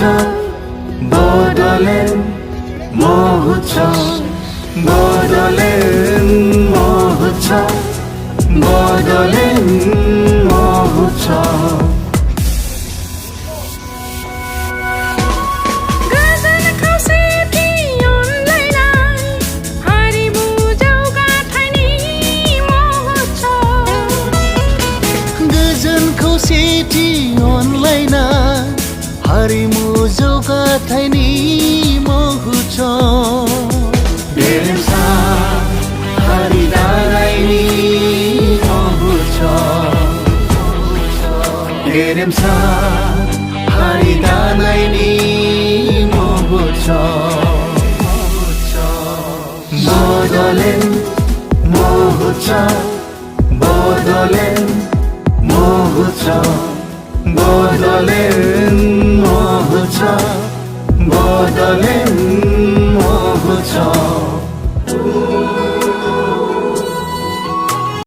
মহোৎসব বদলেন মহোৎসব বদলেন মহোৎসব বদলেন মহোৎসব खौसेथि अनलायनाय हारिमु जौगाथायनि महोत्सब गेरेमसा हारि दानायनि महोत्सब गेरेमसा हारि दानायनि महोत्सब बदलेन महोत्सब बदलेन महोत्सव बदलेन महोत्सव बदलेन